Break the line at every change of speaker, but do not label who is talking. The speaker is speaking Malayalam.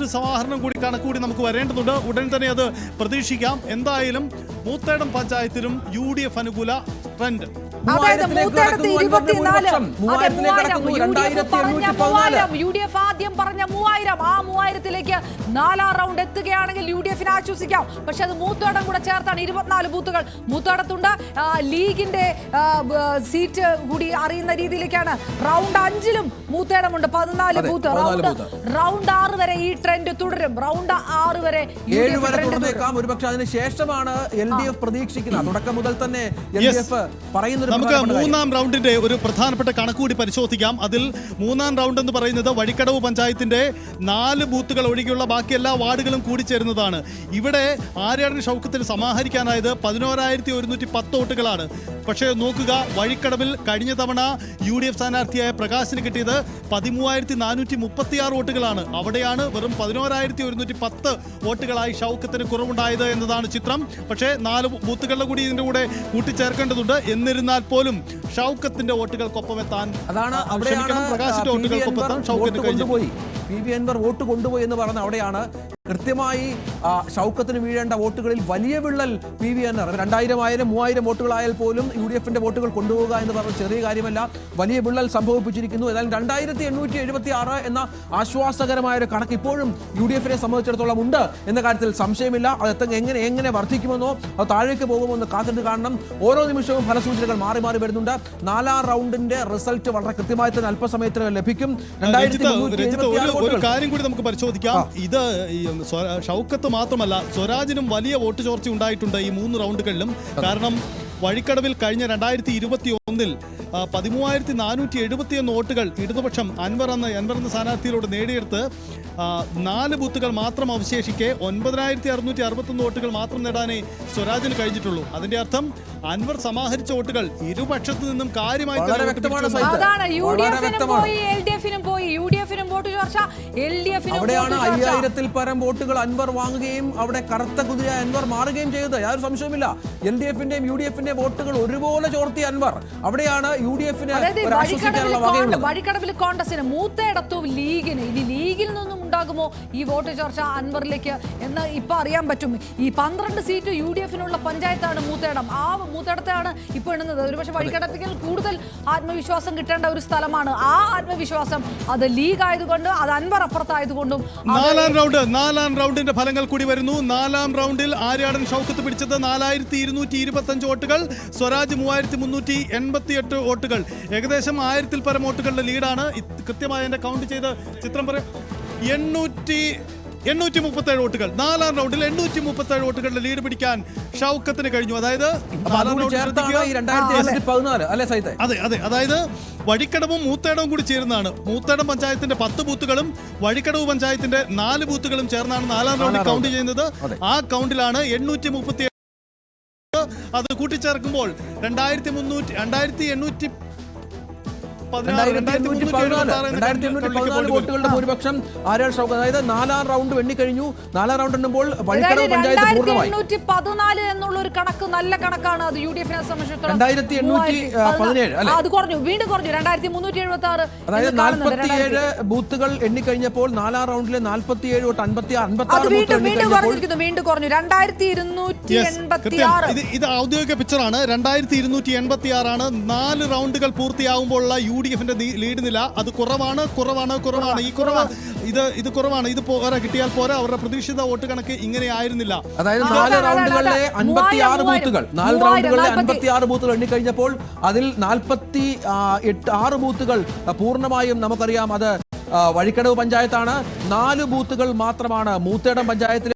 മറ്റൊരു സമാഹരണം കൂടി കണക്കൂടി നമുക്ക് വരേണ്ടതുണ്ട്. ഉടൻ തന്നെ അത് പ്രതീക്ഷിക്കാം. എന്തായാലും മൂത്തേടം പഞ്ചായത്തിലും UDF അനുകൂല ട്രെൻഡ്.
UDF ആദ്യം പറഞ്ഞ 3000, ആ 3000ത്തിലേക്ക് 4ാം റൗണ്ട് എത്തുകയാണെങ്കിൽ UDF-നെ ആശ്വസിക്കാം. പക്ഷെ അത് മൂത്തേടം കൂടെ ചേർത്താണ് 24 ബൂത്തുകൾ മൂത്തേടത്തുണ്ട്. ലീഗിന്റെ സീറ്റ് കൂടി അറിയുന്ന രീതിയിലേക്കാണ്. റൗണ്ട് 5-ലും മൂത്തേടമുണ്ട് 14 ബൂത്ത്. റൗണ്ട് 6 വരെ ഈ ട്രെൻഡ് തുടരും. റൗണ്ട് 6 വരെ
7 വരെ തുടർന്നേക്കാം. ഒരുപക്ഷെ അതിനുശേഷമാണ് LDF പ്രതീക്ഷിക്കുന്നത്. തുടക്കം മുതൽ തന്നെ LDF പറയുന്ന
നമുക്ക് 3ാം റൗണ്ടിന്റെ ഒരു പ്രധാനപ്പെട്ട കണക്കുകൂടി പരിശോധിക്കാം. അതിൽ 3ാം റൗണ്ട് എന്ന് പറയുന്നത് വഴിക്കടവ് പഞ്ചായത്തിന്റെ 4 ബൂത്തുകൾ ഒഴികെയുള്ള ബാക്കി എല്ലാ വാർഡുകളും കൂടിച്ചേരുന്നതാണ്. ഇവിടെ ആര്യാടൻ ഷൗക്കത്തിന് സമാഹരിക്കാനായത് 11,110 വോട്ടുകളാണ്. പക്ഷേ നോക്കുക, വഴിക്കടവിൽ കഴിഞ്ഞ തവണ UDF സ്ഥാനാർത്ഥിയായ പ്രകാശിന് കിട്ടിയത് 13,436 വോട്ടുകളാണ്. അവിടെയാണ് വെറും 11,110 വോട്ടുകളായി ഷൗക്കത്തിന് കുറവുണ്ടായത് എന്നതാണ് ചിത്രം. പക്ഷേ 4 ബൂത്തുകളുടെ കൂടി ഇതിന്റെ കൂടെ കൂട്ടിച്ചേർക്കേണ്ടതുണ്ട്. എന്നിരുന്നാൽ പോലും ഷൗക്കത്തിന്റെ വോട്ടുകൾക്കൊപ്പം എത്താൻ,
അതാണ്
പ്രകാശിന്റെ വോട്ടുകൾക്കൊപ്പം എത്താൻ ഷൗക്കത്തിന് കഴിഞ്ഞു.
PV അൻവർ വോട്ട് കൊണ്ടുപോയി എന്ന് പറഞ്ഞ അവിടെയാണ് കൃത്യമായി ഷൗക്കത്തിന് വീഴേണ്ട വോട്ടുകളിൽ വലിയ വിള്ളൽ PV അൻവർ 2000, 3000 വോട്ടുകളായാൽ പോലും UDF-ന്റെ വോട്ടുകൾ കൊണ്ടുപോകുക എന്ന് പറഞ്ഞ ചെറിയ കാര്യമല്ല. വലിയ വിള്ളൽ സംഭവിപ്പിച്ചിരിക്കുന്നു. ഏതായാലും 2876 എന്ന ആശ്വാസകരമായ ഒരു കണക്ക് ഇപ്പോഴും UDF-നെ സംബന്ധിച്ചിടത്തോളം ഉണ്ട് എന്ന കാര്യത്തിൽ സംശയമില്ല. അത് എങ്ങനെ വർദ്ധിക്കുമെന്നോ അത് താഴേക്ക് പോകുമെന്ന് കാത്തിട്ട് കാണണം. ഓരോ നിമിഷവും ഫലസൂചനകൾ മാറി മാറി വരുന്നുണ്ട്. 4ാം റൗണ്ടിന്റെ റിസൾട്ട് വളരെ കൃത്യമായി തന്നെ അല്പസമയത്തിന് ലഭിക്കും.
ഒരു കാര്യം കൂടി നമുക്ക് പരിശോധിക്കാം. ഇത് ഷൗക്കത്ത് മാത്രമല്ല, സ്വരാജിനും വലിയ വോട്ട് ചോർച്ച ഉണ്ടായിട്ടുണ്ട് ഈ 3 റൗണ്ടുകളിലും. കാരണം വഴിക്കടവിൽ കഴിഞ്ഞ 2021-ൽ 13,471 വോട്ടുകൾ ഇടതുപക്ഷം അൻവർ എന്ന സ്ഥാനാർത്ഥിയിലൂടെ നേടിയെടുത്ത് 4 ബൂത്തുകൾ മാത്രം അവശേഷിക്കെ 9,661 വോട്ടുകൾ മാത്രം നേടാനേ സ്വരാജിന് കഴിഞ്ഞിട്ടുള്ളൂ. അതിന്റെ അർത്ഥം അൻവർ സമാഹരിച്ച വോട്ടുകൾ ഇരുപക്ഷത്തു നിന്നും കാര്യമായി
അവിടെയാണ് 5000-ൽ പരം വോട്ടുകൾ അൻവർ വാങ്ങുകയും അവിടെ കറുത്ത കുതിര അൻവർ മാറുകയും ചെയ്തത്. യാതൊരു സംശയവുമില്ല. LDF-ന്റെയും UDF-ന്റെയും വോട്ടുകൾ ഒരുപോലെ ചോർത്തിയ അൻവർ അവിടെയാണ് UDF-ന്
വഴിക്കടവിൽ കോൺഗ്രസിന്, മൂത്തേടത്തും ലീഗിന്. ഇനി ലീഗിൽ നിന്നും ഉണ്ടാകുമോ ഈ വോട്ട് ചോർച്ച അൻവറിലേക്ക് എന്ന് ഇപ്പൊ അറിയാൻ പറ്റും. ഈ 12 സീറ്റ് UDF-നുള്ള പഞ്ചായത്താണ് മൂത്തേടം. ആ മൂത്തേടത്താണ് ഇപ്പോൾ എണ്ണുന്നത്. ഒരുപക്ഷെ വഴിക്കടപ്പിൽ കൂടുതൽ ആത്മവിശ്വാസം കിട്ടേണ്ട ഒരു സ്ഥലമാണ്. ആ ആത്മവിശ്വാസം അത് ലീഗ് ആയതുകൊണ്ട്, അത് അൻവർ അപ്പുറത്തായതുകൊണ്ടും.
4ാം റൗണ്ടിന്റെ ഫലങ്ങൾ കൂടി വരുന്നു. 4ാം റൗണ്ടിൽ ആര്യാടൻ ഷൗക്കത്ത് പിടിച്ചത് 4,225 വോട്ടുകൾ, സ്വരാജ് 3,388 വോട്ടുകൾ. ഏകദേശം 1000-ൽ പരം വോട്ടുകളുടെ ലീഡാണ്. കൃത്യമായി എന്റെ കൗണ്ട് ചെയ്ത് ചിത്രം പറയാം. 837 വോട്ടുകൾ. 4ാം റൗണ്ടിൽ 837 വോട്ടുകളുടെ ലീഡ് പിടിക്കാൻ ഷൗക്കത്തിന് കഴിഞ്ഞു. അതായത് അതായത് വഴിക്കടവും മൂത്തേടവും കൂടി ചേർന്നാണ്. മൂത്തേടം പഞ്ചായത്തിന്റെ 10 ബൂത്തുകളും വഴിക്കടവ് പഞ്ചായത്തിന്റെ 4 ബൂത്തുകളും ചേർന്നാണ് 4ാം റൗണ്ടിൽ കൗണ്ട് ചെയ്യുന്നത്. ആ കൗണ്ടിലാണ് 837. അത് കൂട്ടിച്ചേർക്കുമ്പോൾ 2,814
വോട്ടുകളുടെ ഭൂരിപക്ഷം ആര്യാടൻ ഷൗക്കത്ത്. അതായത് 4ാം റൗണ്ട് എണ്ണിക്കഴിഞ്ഞു. 4ാം റൗണ്ട് എണ്ണുമ്പോൾ വഴിക്കടവ് പഞ്ചായത്ത് പൂർണ്ണമായി
2,814 എന്നുള്ള ഒരു കണക്ക് നല്ല കണക്കാണ്. അത് UDF-നെ സംബന്ധിച്ചിടത്തോളം
2,817
അത് കുറഞ്ഞു, വീണ്ടും കുറഞ്ഞു. 2,376.
അതായത് 47 ബൂത്തുകൾ എണ്ണിക്കഴിഞ്ഞപ്പോൾ 4ാം റൗണ്ടിലെ 47 തൊട്ട് 56
വീണ്ടും കുറഞ്ഞു. 2,286.
ഇത് ഔദ്യോഗിക പിക്ചറാണ്. 2,286 ആണ് 4 റൗണ്ടുകൾ പൂർത്തിയാകുമ്പോഴുള്ള UDF-ന്റെ ലീഡ് നില. അത് കുറവാണ്. ഈ കുറവ് ഇത് കുറവാണ്. ഇത് പോരാ, കിട്ടിയാൽ പോരാ. അവരുടെ പ്രതീക്ഷിത വോട്ട് കണക്ക് ഇങ്ങനെ ആയിരുന്നില്ല.
അതായത് 4 റൗണ്ടുകളിലെ 56 ബൂത്തുകൾ എണ്ണിക്കഴിഞ്ഞപ്പോൾ അതിൽ 46 ബൂത്തുകൾ പൂർണ്ണമായും നമുക്കറിയാം അത് വഴിക്കടവ് പഞ്ചായത്താണ്. 4 ബൂത്തുകൾ മാത്രമാണ് മൂത്തേടം പഞ്ചായത്തിലെ